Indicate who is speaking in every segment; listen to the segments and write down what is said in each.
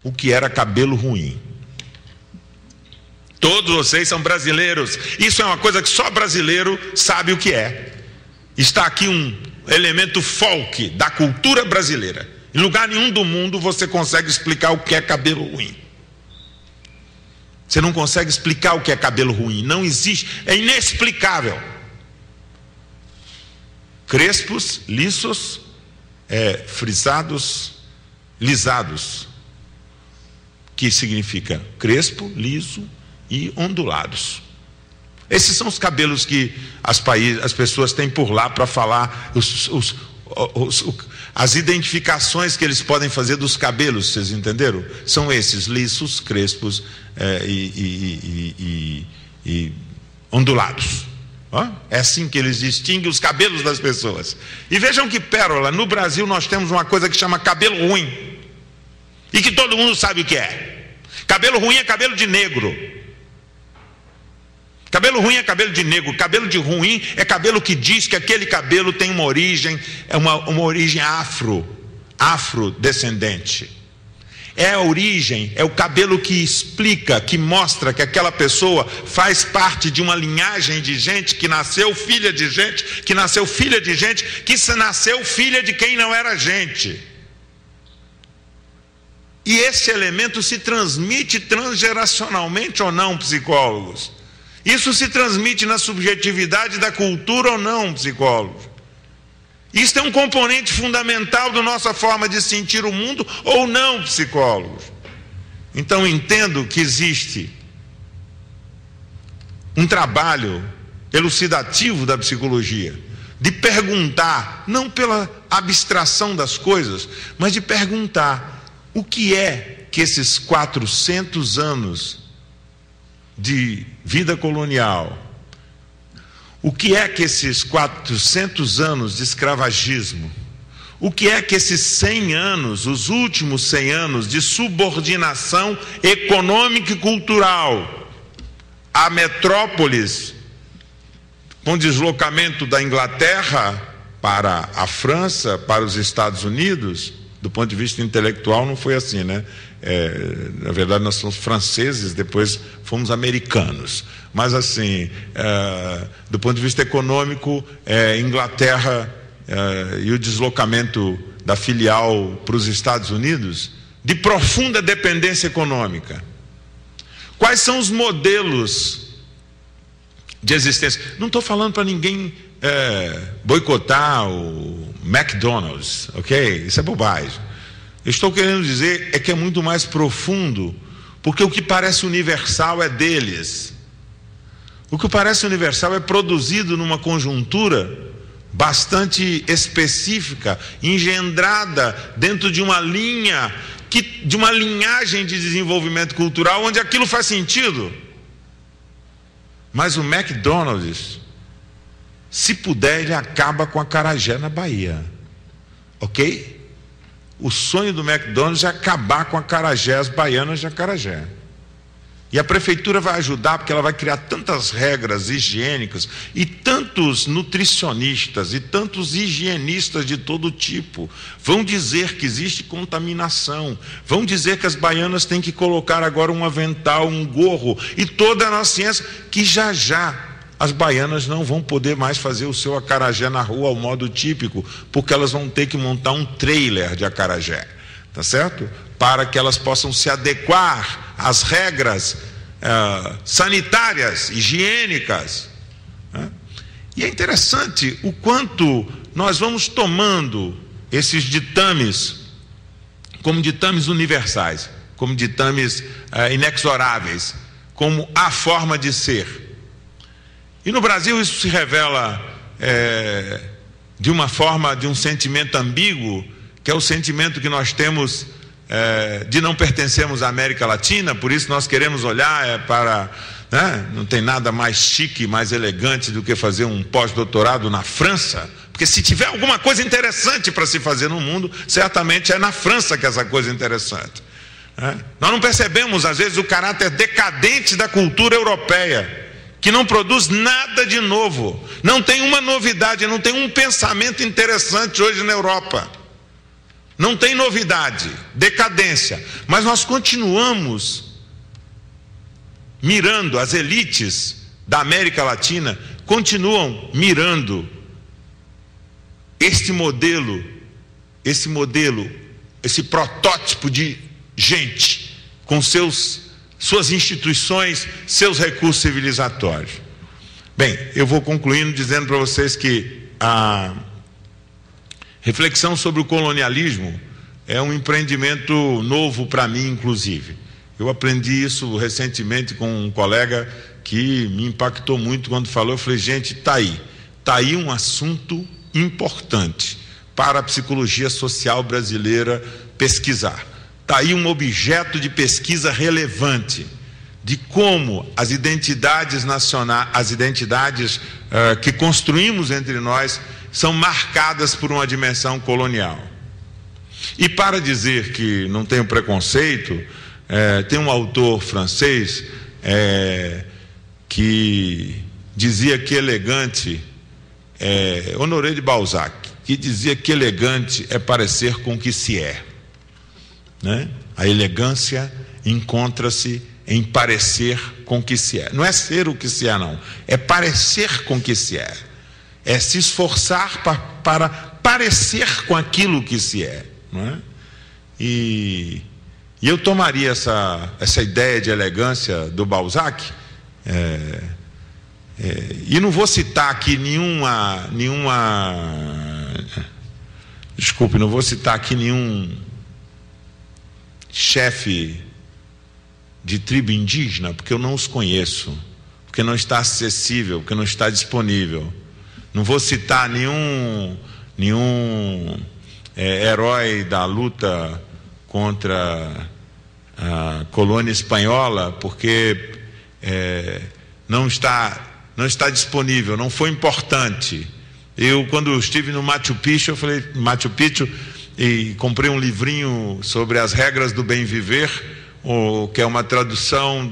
Speaker 1: o que era cabelo ruim. Todos vocês são brasileiros. Isso é uma coisa que só brasileiro sabe o que é. Está aqui um elemento folk da cultura brasileira. Em lugar nenhum do mundo você consegue explicar o que é cabelo ruim. Você não consegue explicar o que é cabelo ruim. Não existe. É inexplicável. Crespos, lisos, frisados, lisados. Que significa crespo, liso e ondulados. Esses são os cabelos que as pessoas têm por lá para falar, as identificações que eles podem fazer dos cabelos, vocês entenderam? São esses, lisos, crespos e ondulados. É assim que eles distinguem os cabelos das pessoas. E vejam que pérola, no Brasil nós temos uma coisa que chama cabelo ruim, e que todo mundo sabe o que é. Cabelo ruim é cabelo de negro. Cabelo ruim é cabelo de negro. Cabelo de ruim é cabelo que diz que aquele cabelo tem uma origem, uma origem afrodescendente. É a origem, é o cabelo que explica, que mostra que aquela pessoa faz parte de uma linhagem de gente que nasceu filha de gente, que nasceu filha de gente, que nasceu filha de quem não era gente. E esse elemento se transmite transgeracionalmente ou não, psicólogos? Isso se transmite na subjetividade da cultura ou não, psicólogos? Isso é um componente fundamental da nossa forma de sentir o mundo ou não, psicólogos? Então entendo que existe um trabalho elucidativo da psicologia, de perguntar, não pela abstração das coisas, mas de perguntar o que é que esses 400 anos de vida colonial, o que é que esses 400 anos de escravagismo, o que é que esses 100 anos, os últimos 100 anos de subordinação econômica e cultural a metrópoles, com deslocamento da Inglaterra para a França, para os Estados Unidos. Do ponto de vista intelectual não foi assim, né? Na verdade nós somos franceses, depois fomos americanos, mas assim, do ponto de vista econômico, Inglaterra e o deslocamento da filial para os Estados Unidos, de profunda dependência econômica. Quais são os modelos de existência? Não estou falando para ninguém boicotar o McDonald's, ok? Isso é bobagem. Eu estou querendo dizer que é muito mais profundo, porque o que parece universal é deles. O que parece universal é produzido numa conjuntura bastante específica, engendrada dentro de uma linha, de uma linhagem de desenvolvimento cultural, onde aquilo faz sentido. Mas o McDonald's, se puder, ele acaba com a acarajé na Bahia, ok? O sonho do McDonald's é acabar com a acarajé, as baianas de acarajé. E a prefeitura vai ajudar, porque ela vai criar tantas regras higiênicas, e tantos nutricionistas, e tantos higienistas de todo tipo. Vão dizer que existe contaminação, vão dizer que as baianas têm que colocar agora um avental, um gorro, e toda a nossa ciência, que já as baianas não vão poder mais fazer o seu acarajé na rua ao modo típico, porque elas vão ter que montar um trailer de acarajé, tá certo? Para que elas possam se adequar às regras sanitárias, higiênicas, né? E é interessante o quanto nós vamos tomando esses ditames como ditames universais, como ditames inexoráveis, como a forma de ser. E no Brasil isso se revela de uma forma, de um sentimento ambíguo, que é o sentimento que nós temos de não pertencermos à América Latina. Por isso nós queremos olhar para, né? Não tem nada mais chique, mais elegante do que fazer um pós-doutorado na França, porque se tiver alguma coisa interessante para se fazer no mundo, certamente é na França que essa coisa é interessante, né? Nós não percebemos às vezes o caráter decadente da cultura europeia, que não produz nada de novo, não tem uma novidade, não tem um pensamento interessante hoje na Europa. Não tem novidade, decadência, mas nós continuamos mirando, as elites da América Latina continuam mirando esse protótipo de gente, com suas instituições, seus recursos civilizatórios. Bem, eu vou concluindo dizendo para vocês que a reflexão sobre o colonialismo é um empreendimento novo para mim, inclusive. Eu aprendi isso recentemente com um colega que me impactou muito quando falou. Eu falei, gente, está aí um assunto importante para a psicologia social brasileira pesquisar. Está aí um objeto de pesquisa relevante de como as identidades nacionais, as identidades que construímos entre nós são marcadas por uma dimensão colonial. E para dizer que não tenho preconceito, tem um autor francês que dizia que elegante, Honoré de Balzac, que dizia que elegante é parecer com o que se é, né? A elegância encontra-se em parecer com o que se é. Não é ser o que se é, não. É parecer com o que se é. É se esforçar para parecer com aquilo que se é, não é? E eu tomaria essa ideia de elegância do Balzac, e não vou citar aqui não vou citar aqui nenhum chefe de tribo indígena, porque eu não os conheço, porque não está acessível, porque não está disponível. Não vou citar nenhum herói da luta contra a colônia espanhola, porque não está disponível, não foi importante. Quando eu estive no Machu Picchu, eu falei Machu Picchu e comprei um livrinho sobre as regras do bem viver, que é uma tradução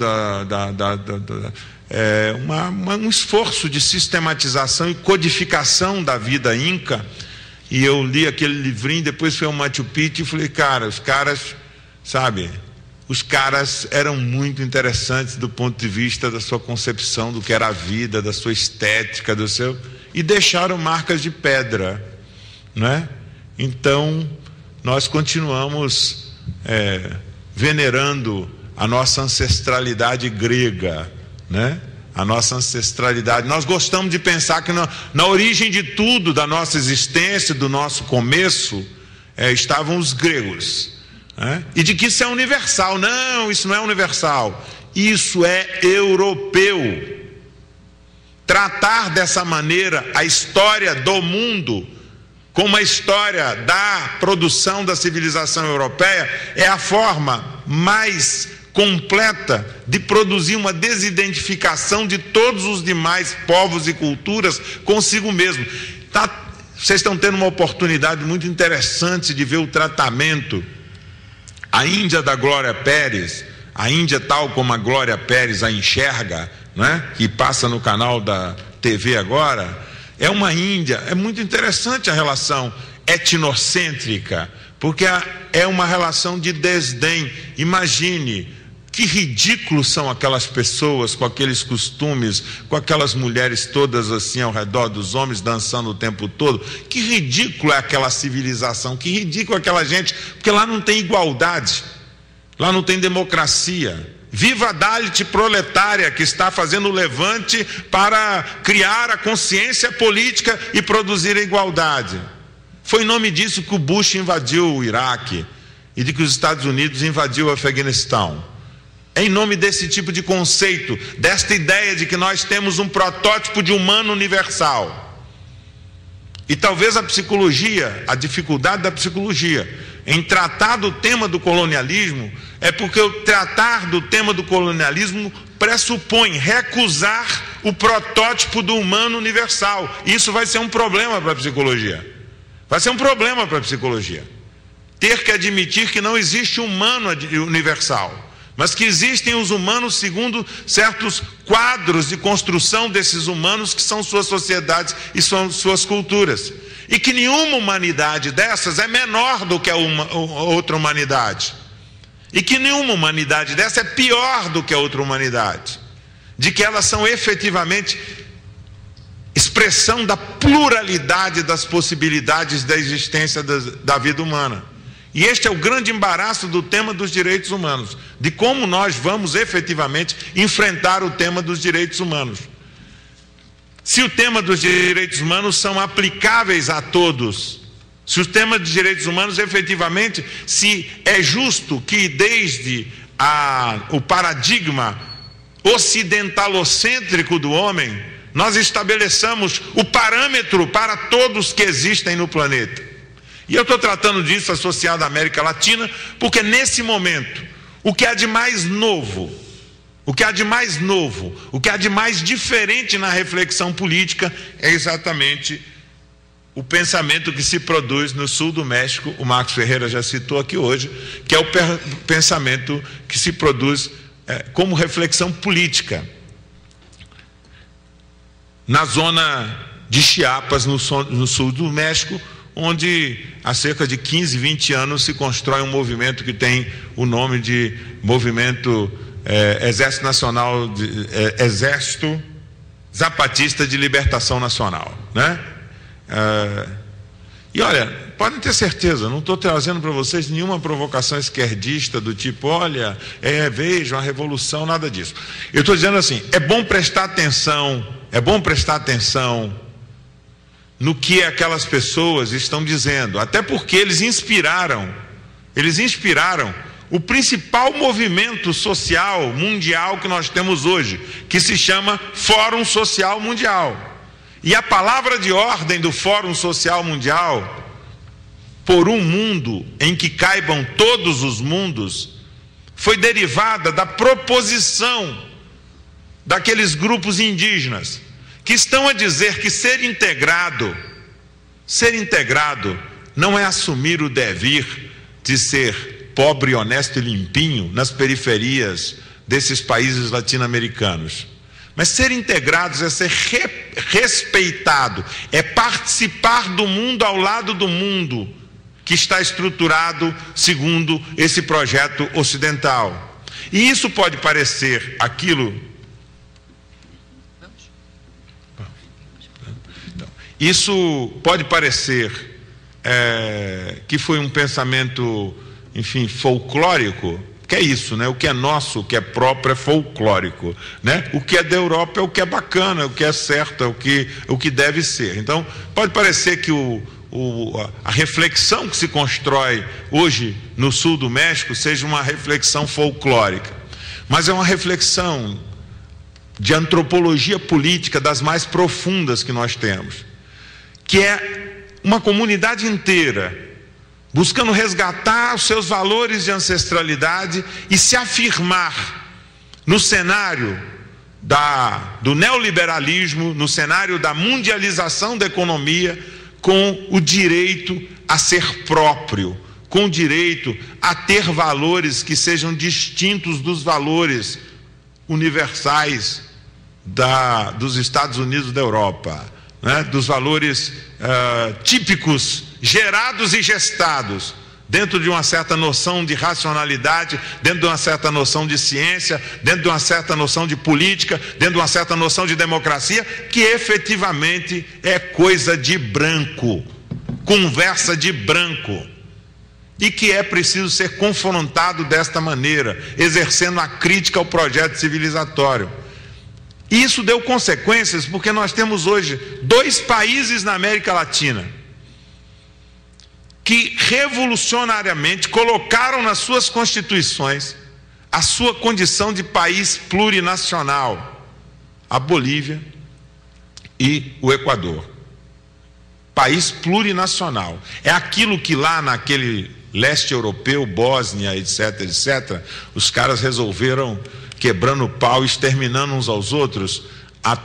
Speaker 1: um esforço de sistematização e codificação da vida inca. E eu li aquele livrinho, depois fui ao Machu Picchu e falei, cara, os caras eram muito interessantes do ponto de vista da sua concepção do que era a vida, da sua estética, e deixaram marcas de pedra, né? Então nós continuamos venerando a nossa ancestralidade grega, né? A nossa ancestralidade. Nós gostamos de pensar que na origem de tudo, da nossa existência, do nosso começo, estavam os gregos, né? E de que isso é universal. Não, isso não é universal. Isso é europeu. Tratar dessa maneira a história do mundo como a história da produção da civilização europeia é a forma mais completa de produzir uma desidentificação de todos os demais povos e culturas consigo mesmo. Vocês estão tendo uma oportunidade muito interessante de ver o tratamento. A Índia da Glória Pérez, a Índia tal como a Glória Pérez a enxerga, né? Que passa no canal da TV agora, é uma Índia, é muito interessante a relação etnocêntrica, porque é uma relação de desdém. Imagine que ridículos são aquelas pessoas com aqueles costumes, com aquelas mulheres todas assim ao redor dos homens dançando o tempo todo. Que ridículo é aquela civilização, que ridículo é aquela gente, porque lá não tem igualdade, lá não tem democracia. Viva a Dalit proletária que está fazendo o levante para criar a consciência política e produzir a igualdade. Foi em nome disso que o Bush invadiu o Iraque e de que os Estados Unidos invadiu o Afeganistão. É em nome desse tipo de conceito, desta ideia de que nós temos um protótipo de humano universal. E talvez a psicologia, a dificuldade da psicologia em tratar do tema do colonialismo é porque o tratar do tema do colonialismo pressupõe recusar o protótipo do humano universal. Isso vai ser um problema para a psicologia. Vai ser um problema para a psicologia. Ter que admitir que não existe humano universal. mas que existem os humanos segundo certos quadros de construção desses humanos, que são suas sociedades e são suas culturas, e que nenhuma humanidade dessas é menor do que a outra humanidade, e que nenhuma humanidade dessa é pior do que a outra humanidade, de que elas são efetivamente expressão da pluralidade das possibilidades da existência da vida humana. E este é o grande embaraço do tema dos direitos humanos, de como nós vamos efetivamente enfrentar o tema dos direitos humanos. Se o tema dos direitos humanos são aplicáveis a todos, se o tema dos direitos humanos efetivamente, se é justo que desde o paradigma ocidentalocêntrico do homem, nós estabeleçamos o parâmetro para todos que existem no planeta. E eu estou tratando disso associado à América Latina, porque nesse momento, o que há de mais novo, o que há de mais diferente na reflexão política é exatamente o pensamento que se produz no sul do México, o Marcos Ferreira já citou aqui hoje, que é o pensamento que se produz como reflexão política na zona de Chiapas, no sul do México, onde há cerca de 15, 20 anos se constrói um movimento que tem o nome de Movimento Exército Zapatista de Libertação Nacional, né? E olha, podem ter certeza, não estou trazendo para vocês nenhuma provocação esquerdista do tipo, olha, vejam a revolução, nada disso. Eu estou dizendo assim, é bom prestar atenção no que aquelas pessoas estão dizendo, até porque eles inspiraram o principal movimento social mundial que nós temos hoje, que se chama Fórum Social Mundial. E a palavra de ordem do Fórum Social Mundial, por um mundo em que caibam todos os mundos, foi derivada da proposição daqueles grupos indígenas, que estão a dizer que ser integrado não é assumir o devir de ser pobre, honesto e limpinho nas periferias desses países latino-americanos. Mas ser integrados é ser respeitado, é participar do mundo ao lado do mundo, que está estruturado segundo esse projeto ocidental. E isso pode parecer Isso pode parecer que foi um pensamento, enfim, folclórico, que é isso, né? O que é nosso, o que é próprio é folclórico, né? O que é da Europa é o que é bacana, é o que é certo, é o que deve ser. Então, pode parecer que a reflexão que se constrói hoje no sul do México seja uma reflexão folclórica, mas é uma reflexão de antropologia política das mais profundas que nós temos, que é uma comunidade inteira buscando resgatar os seus valores de ancestralidade e se afirmar no cenário do neoliberalismo, no cenário da mundialização da economia, com o direito a ser próprio, com o direito a ter valores que sejam distintos dos valores universais dos Estados Unidos da Europa, né? Dos valores típicos, gerados e gestados dentro de uma certa noção de racionalidade, dentro de uma certa noção de ciência, dentro de uma certa noção de política, dentro de uma certa noção de democracia, que efetivamente é coisa de branco, conversa de branco, e que é preciso ser confrontado desta maneira, exercendo a crítica ao projeto civilizatório. E isso deu consequências, porque nós temos hoje 2 países na América Latina que revolucionariamente colocaram nas suas constituições a sua condição de país plurinacional: a Bolívia e o Equador. País plurinacional é aquilo que lá naquele leste europeu, Bósnia, etc, os caras resolveram, quebrando o pau, exterminando uns aos outros,